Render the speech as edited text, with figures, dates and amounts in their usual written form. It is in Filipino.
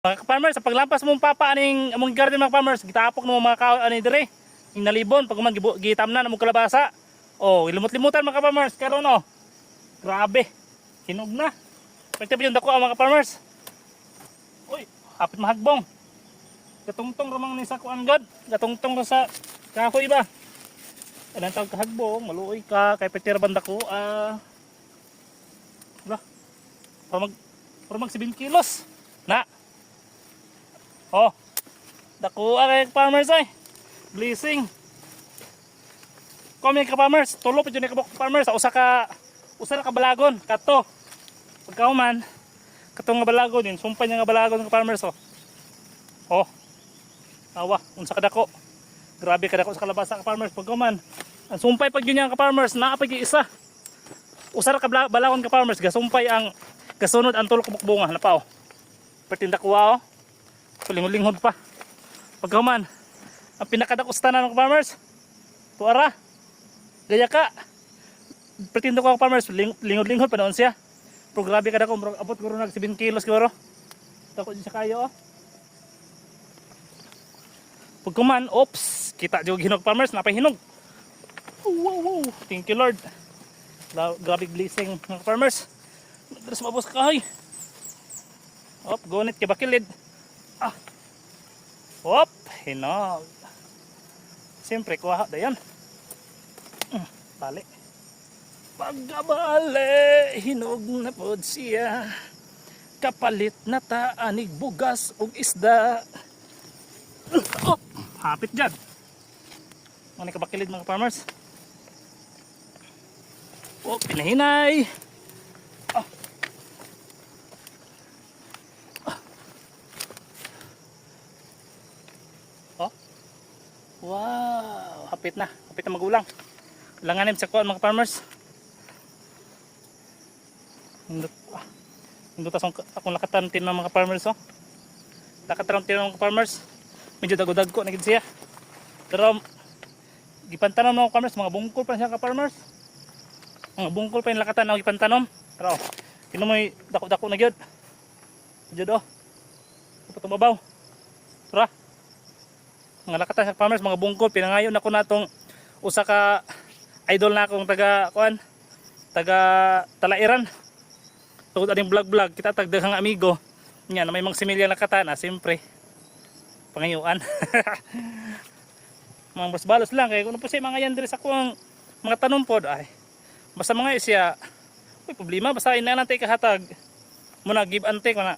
Mga farmers, sa paglampas mong papa aning among garden mga farmers, gitapok mo mga ani dire. Ing nalibon pag man gitamnan among kalabasa. Oh, ilumot-limutan mga farmers karon oh. Grabe. Hinog na. Pwede pa yung dako mga farmers. Uy, hapit mahagbong. Gatungtong ramang ni sa kuan god. Gatungtong sa kahoy ba. Ilang tawag kahagbong, maluoy ka kay pwede ra banda ko Wala. Para mag 7 kilos. Na. Oh. Dako kay farmers ay. Blessing. Kami ka farmers, tulo pa jud ni kabok farmers sa usa ka balagon kato. Pagkauman katong nga balagon din, sumpay nga balagon ka farmers oh. Oh. Awa, unsa ka dako. Grabe ka dako sa kalabasa ka farmers pagkauman. Ang sumpay pag yun ka farmers, naa pa isa. Usa ka balagon ka farmers, gasumpay ang gasunod ang tulo ka bukbunga na pa oh. Pertinda kuha oh. Linghod pa. Pagkaman, ang pinakadakos tanan ng farmers, tuara, gaya ka. Pretindo ko farmers, linghod pa noon siya. Pero grabe ka dako, abot ko rin nag 7 kilos siguro. Tako din sa kayo oh. Pagkaman, oops, kita yung hinog farmers, napahinog. Wow, thank you Lord. Grabe blessing ng farmers. Terus mabos ka kahoy. Op, gonit kay bakilid. Hop, hinog. Siyempre, kuha dayan. Bali. Pagkabali, hinog na pod siya. Kapalit na taanig bugas ug isda. Oh, hapit dyan. Ano kabakilid mga farmers? Oh, pinahinay. Wow, hapit na magulang. Langanim sa kuan mga farmers. Indot akong lakatan tin mga farmers oh. Lakatan tin mga farmers. Medyo dago-dago na gid siya. Pero gipantanom mga farmers, mga bungkol pa siya ka farmers. Mga bungkol pa yung lakatan na gipantanom. Pero kinoy dako-dako na gyud. Jud oh. Patong babaw. Tara. Mga lakatan sa farmers, mga bungkol, pinangayon ako natong usa ka idol na akong taga Talairan. Tungod aning vlog kita tagdaghang amigo nya na may mga similya lakatan siyempre pangayuan. Mga basbalos lang kay kuno po si mga yan diri sa akong mga tanom pod ay basta mga isya uy problema basta ina nantay kahatag muna give ante ko na